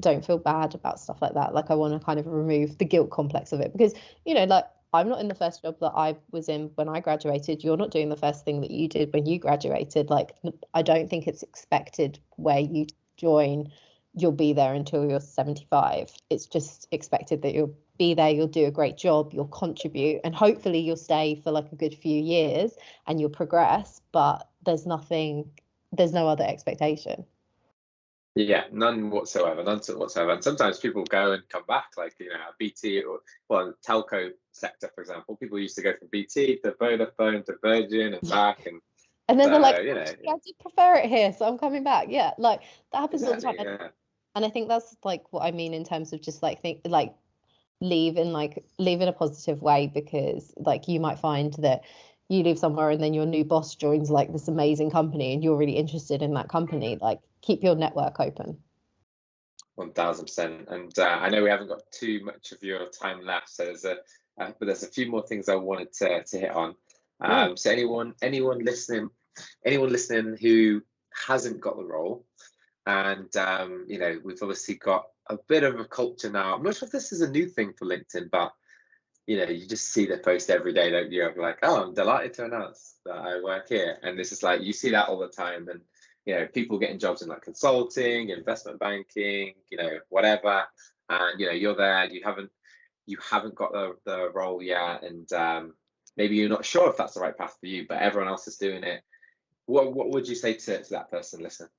[SPEAKER 2] don't feel bad about stuff like that. Like I want to kind of remove the guilt complex of it, because, you know, like I'm not in the first job that I was in when I graduated. You're not doing the first thing that you did when you graduated. Like I don't think it's expected where you join you'll be there until you're 75. It's just expected that you'll be there, you'll do a great job, you'll contribute, and hopefully you'll stay for like a good few years and you'll progress, but there's no other expectation.
[SPEAKER 1] Yeah, none whatsoever, And sometimes people go and come back, like, you know, BT or, well, telco sector, for example, people used to go from BT to Vodafone to Virgin and back,
[SPEAKER 2] and then they're like,
[SPEAKER 1] you know,
[SPEAKER 2] I did prefer it here, so I'm coming back. Yeah, like that happens
[SPEAKER 1] exactly,
[SPEAKER 2] all the time.
[SPEAKER 1] yeah.
[SPEAKER 2] And I think that's like what I mean in terms of just like leave in a positive way, because like you might find that you leave somewhere and then your new boss joins like this amazing company and you're really interested in that company. Like keep your network open.
[SPEAKER 1] 1000%. And I know we haven't got too much of your time left, so but there's a few more things I wanted to hit on. So anyone listening who hasn't got the role, and you know, we've obviously got a bit of a culture now. I'm not sure if this is a new thing for LinkedIn, but you know, you just see the post every day, don't you? Of like, oh, I'm delighted to announce that I work here, and this is like, you see that all the time, and you know, people getting jobs in like consulting, investment banking, you know, whatever, and you know, you're there, you haven't got the role yet, and maybe you're not sure if that's the right path for you, but everyone else is doing it. What would you say to that person listening?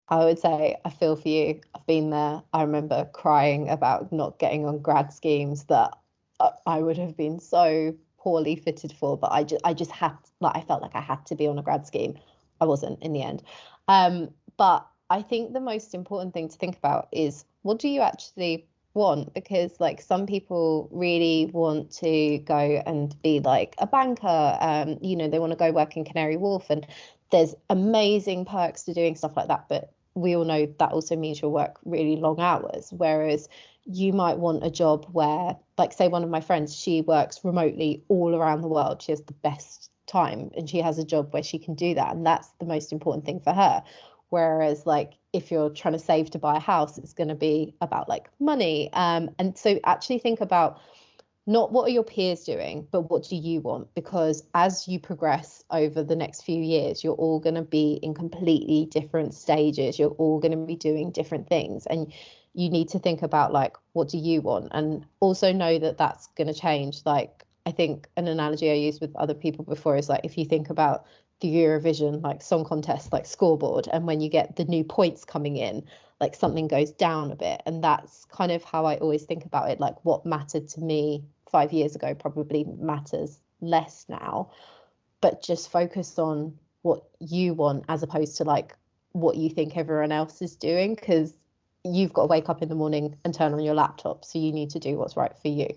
[SPEAKER 2] I would say I feel for you. I've been there. I remember crying about not getting on grad schemes that I would have been so poorly fitted for, but I just had, like, I felt like I had to be on a grad scheme. I wasn't in the end. But I think the most important thing to think about is, what do you actually want? Because like some people really want to go and be like a banker. You know, they want to go work in Canary Wharf, and there's amazing perks to doing stuff like that, but we all know that also means you'll work really long hours. Whereas you might want a job where, like, say, one of my friends, she works remotely all around the world. She has the best time and she has a job where she can do that. And that's the most important thing for her. Whereas, like, if you're trying to save to buy a house, it's going to be about like money. And so actually think about not what are your peers doing, but what do you want? Because as you progress over the next few years, you're all going to be in completely different stages. You're all going to be doing different things. And you need to think about, like, what do you want? And also know that that's going to change. Like, I think an analogy I used with other people before is like, if you think about the Eurovision, like song contest, like scoreboard, and when you get the new points coming in, like something goes down a bit. And that's kind of how I always think about it. Like what mattered to me 5 years ago probably matters less now, but just focus on what you want as opposed to like what you think everyone else is doing, because you've got to wake up in the morning and turn on your laptop, so you need to do what's right for you.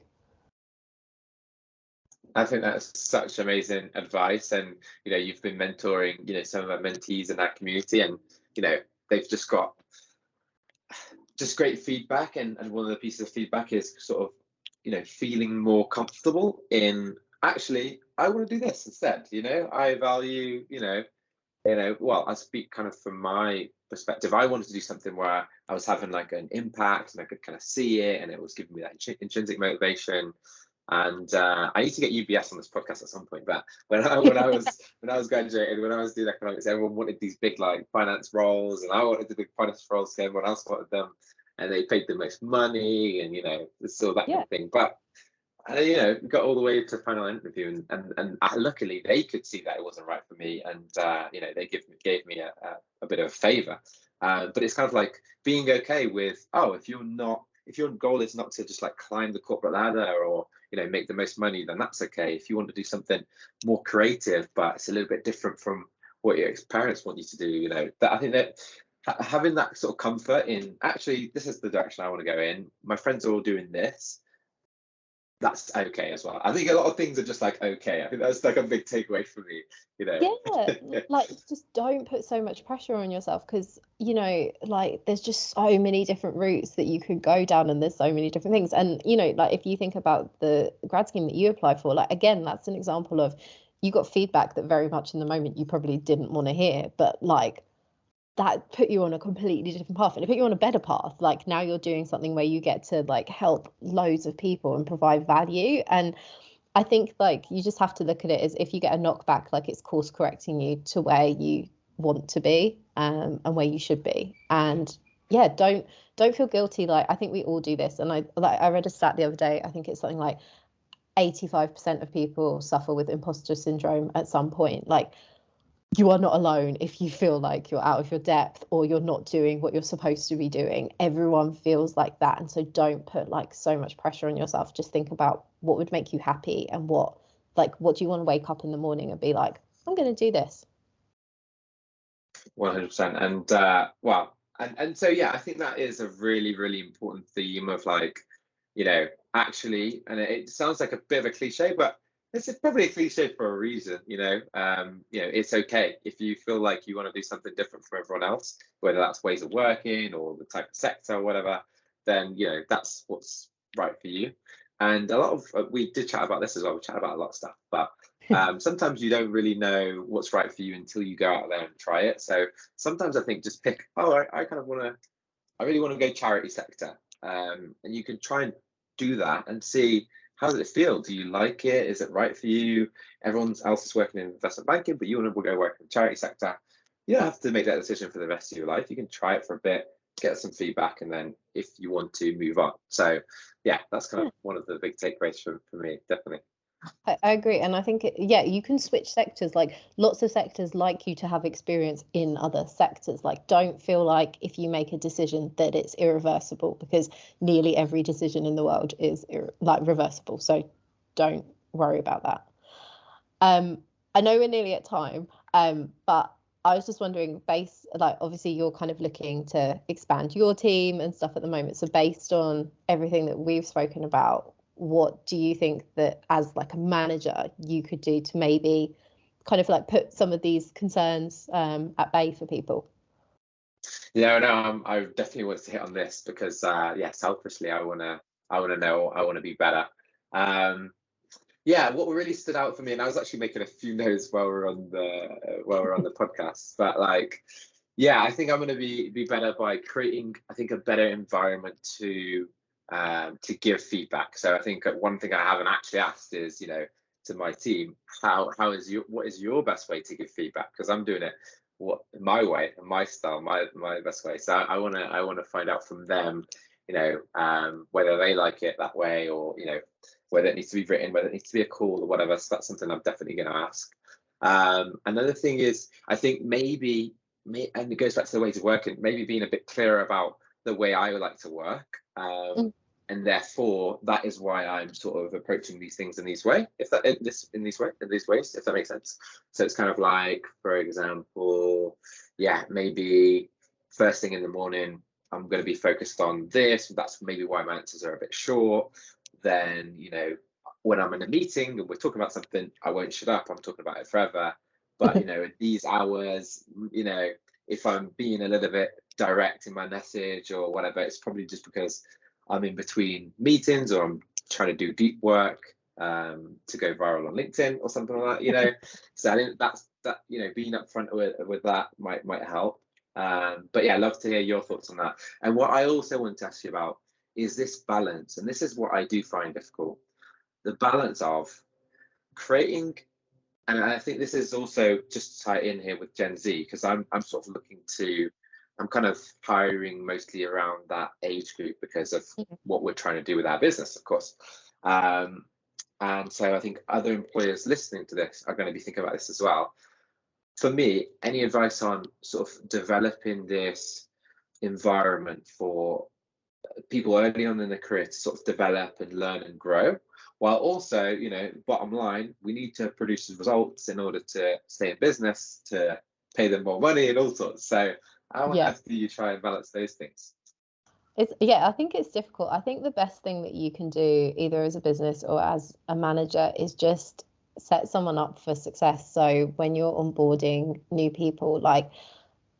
[SPEAKER 1] I think that's such amazing advice, and you know, you've been mentoring, you know, some of our mentees in that community, and you know, they've just got just great feedback, and one of the pieces of feedback is sort of, you know, feeling more comfortable in, actually, I want to do this instead. You know, I value, well, I speak kind of from my perspective. I wanted to do something where I was having like an impact and I could kind of see it, and it was giving me that intrinsic motivation. And I need to get UBS on this podcast at some point. But when I was graduating, when I was doing economics, everyone wanted these big like finance roles, and I wanted the big finance roles. So everyone else wanted them, and they paid the most money, and you know, it's all that kind of thing. But you know, got all the way to final interview, and luckily they could see that it wasn't right for me, and you know, they gave me a bit of a favor. But it's kind of like being okay with, oh, if your goal is not to just like climb the corporate ladder or, you know, make the most money, then that's okay. If you want to do something more creative, but it's a little bit different from what your parents want you to do, you know, that I think that having that sort of comfort in, actually, this is the direction I want to go in. My friends are all doing this. that's okay as well. I think a lot of things are just like okay. I think that's like a big takeaway for me, you know.
[SPEAKER 2] Yeah, like just don't put so much pressure on yourself, because like there's just so many different routes that you could go down, and there's so many different things. And like if you think about the grad scheme that you applied for, like again, that's an example of you got feedback that very much in the moment you probably didn't want to hear, but like that put you on a completely different path, and it put you on a better path. Like now you're doing something where you get to like help loads of people and provide value. And I think like you just have to look at it as, if you get a knockback, like it's course correcting you to where you want to be, and where you should be. And yeah, don't feel guilty. Like I think we all do this. And I read a stat the other day. I think it's something like 85% of people suffer with imposter syndrome at some point. Like you are not alone if you feel like you're out of your depth or you're not doing what you're supposed to be doing. Everyone feels like that. And so don't put like so much pressure on yourself. Just think about what would make you happy, and what do you want to wake up in the morning and be like, I'm going to do this.
[SPEAKER 1] 100%. And well, and so yeah, I think that is a really, really important theme of like, actually, and it sounds like a bit of a cliche, but it's probably a cliche for a reason. It's okay if you feel like you want to do something different from everyone else, whether that's ways of working or the type of sector or whatever, then that's what's right for you. And a lot of we did chat about this as well. We chat about a lot of stuff, but sometimes you don't really know what's right for you until you go out there and try it. So sometimes I think just pick, I really want to go charity sector, and you can try and do that and see, how does it feel? Do you like it? Is it right for you? Everyone else is working in investment banking, but you want to go work in the charity sector. You don't have to make that decision for the rest of your life. You can try it for a bit, get some feedback, and then if you want to, move on. So yeah, that's kind of one of the big takeaways for me, definitely.
[SPEAKER 2] I agree. And I think, you can switch sectors. Like lots of sectors like you to have experience in other sectors. Like don't feel like if you make a decision that it's irreversible, because nearly every decision in the world is like reversible. So don't worry about that. I know we're nearly at time, but I was just wondering, like obviously you're kind of looking to expand your team and stuff at the moment. So based on everything that we've spoken about, what do you think that as like a manager you could do to maybe kind of like put some of these concerns at bay for people?
[SPEAKER 1] Yeah, no, I definitely want to hit on this because selfishly I want to know, I want to be better. What really stood out for me, and I was actually making a few notes while we're on the podcast, but like, I think I'm going to be better by creating, I think, a better environment to give feedback. So I think one thing I haven't actually asked is, to my team, what is your best way to give feedback? Because I'm doing it my way, my style, my best way. So I want to find out from them, whether they like it that way, or whether it needs to be written, whether it needs to be a call or whatever. So that's something I'm definitely going to ask. Another thing is, I think maybe, and it goes back to the ways of working, maybe being a bit clearer about the way I would like to work. And therefore, that is why I'm sort of approaching these things in these ways, if that makes sense. So it's kind of like, for example, maybe first thing in the morning, I'm going to be focused on this. That's maybe why my answers are a bit short. Then, when I'm in a meeting and we're talking about something, I won't shut up. I'm talking about it forever. But, at these hours, if I'm being a little bit direct in my message or whatever, it's probably just because I'm in between meetings, or I'm trying to do deep work to go viral on LinkedIn or something like that, So I think that being upfront with that might help. But I'd love to hear your thoughts on that. And what I also want to ask you about is this balance, and this is what I do find difficult, the balance of creating, and I think this is also just to tie in here with Gen Z, because I'm sort of I'm kind of hiring mostly around that age group because of what we're trying to do with our business, of course. And so I think other employers listening to this are going to be thinking about this as well. For me, any advice on sort of developing this environment for people early on in their career to sort of develop and learn and grow, while also, bottom line, we need to produce results in order to stay in business, to pay them more money and all sorts. So how do you try and balance those things?
[SPEAKER 2] I think it's difficult. I think the best thing that you can do, either as a business or as a manager, is just set someone up for success. So when you're onboarding new people, like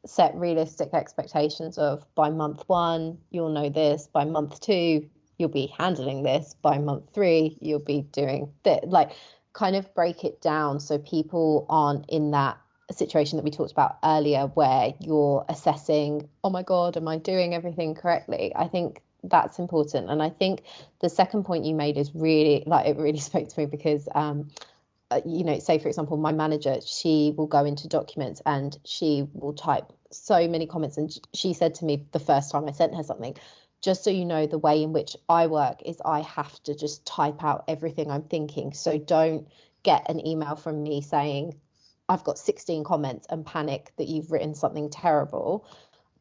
[SPEAKER 2] set realistic expectations of by month 1, you'll know this, by month 2, you'll be handling this, by month 3, you'll be doing that. Like, kind of break it down so people aren't in that situation that we talked about earlier where you're assessing, oh my God, am I doing everything correctly? I think that's important. And I think the second point you made is really, like, it really spoke to me because say for example, my manager, she will go into documents and she will type so many comments, and she said to me the first time I sent her something, just so you know, the way in which I work is I have to just type out everything I'm thinking. So don't get an email from me saying I've got 16 comments and panic that you've written something terrible.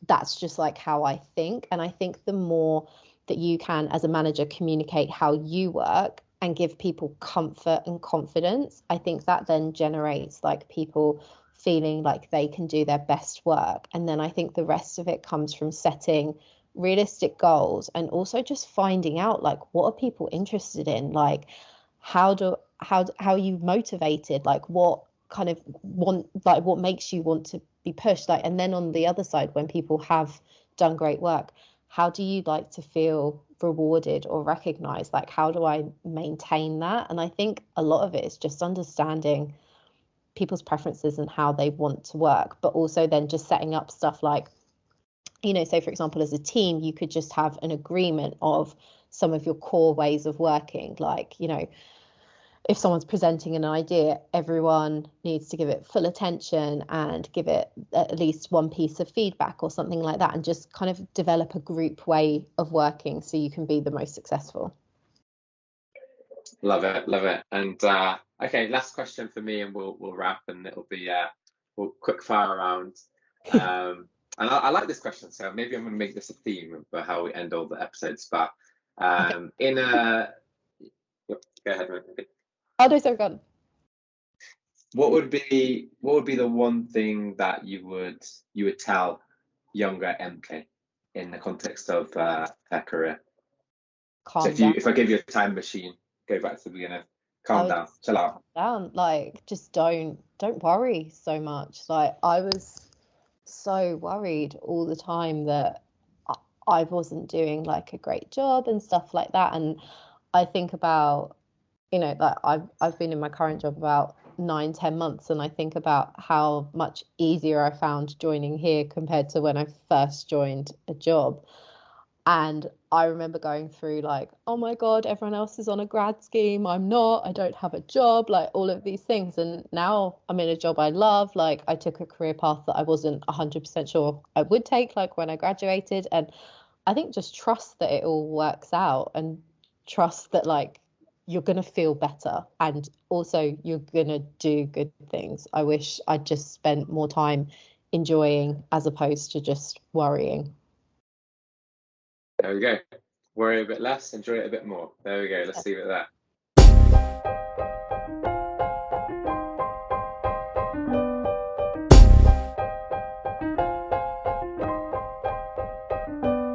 [SPEAKER 2] That's just like how I think. And I think the more that you can, as a manager, communicate how you work and give people comfort and confidence, I think that then generates like people feeling like they can do their best work. And then I think the rest of it comes from setting realistic goals and also just finding out like what are people interested in, like how are you motivated, like what kind of want, like what makes you want to be pushed, like, and then on the other side, when people have done great work, how do you like to feel rewarded or recognized? Like, how do I maintain that? And I think a lot of it is just understanding people's preferences and how they want to work, but also then just setting up stuff like, say for example, as a team, you could just have an agreement of some of your core ways of working. Like, if someone's presenting an idea, everyone needs to give it full attention and give it at least one piece of feedback or something like that, and just kind of develop a group way of working so you can be the most successful.
[SPEAKER 1] Love it, love it. And okay, last question for me, and we'll wrap, and it'll be we'll quick fire around. And I like this question, so maybe I'm going to make this a theme for how we end all the episodes. But in a go ahead, Rebecca.
[SPEAKER 2] Oh no, sorry, go on.
[SPEAKER 1] What would be the one thing that you would tell younger MK in the context of her career?
[SPEAKER 2] Calm
[SPEAKER 1] So
[SPEAKER 2] down.
[SPEAKER 1] if I give you a time machine, go back to the beginning, calm down, chill out.
[SPEAKER 2] Calm down. Like, just don't worry so much. Like, I was so worried all the time that I wasn't doing like a great job and stuff like that. And I think about, like I've been in my current job about 9-10 months, and I think about how much easier I found joining here compared to when I first joined a job. And I remember going through like, oh my God, everyone else is on a grad scheme. I'm not, I don't have a job, like all of these things. And now I'm in a job I love. Like, I took a career path that I wasn't 100% sure I would take, like when I graduated. And I think just trust that it all works out, and trust that like you're going to feel better, and also you're going to do good things. I wish I'd just spent more time enjoying as opposed to just worrying.
[SPEAKER 1] There we go. Worry a bit less, enjoy it a bit more. There we go. Let's leave it there.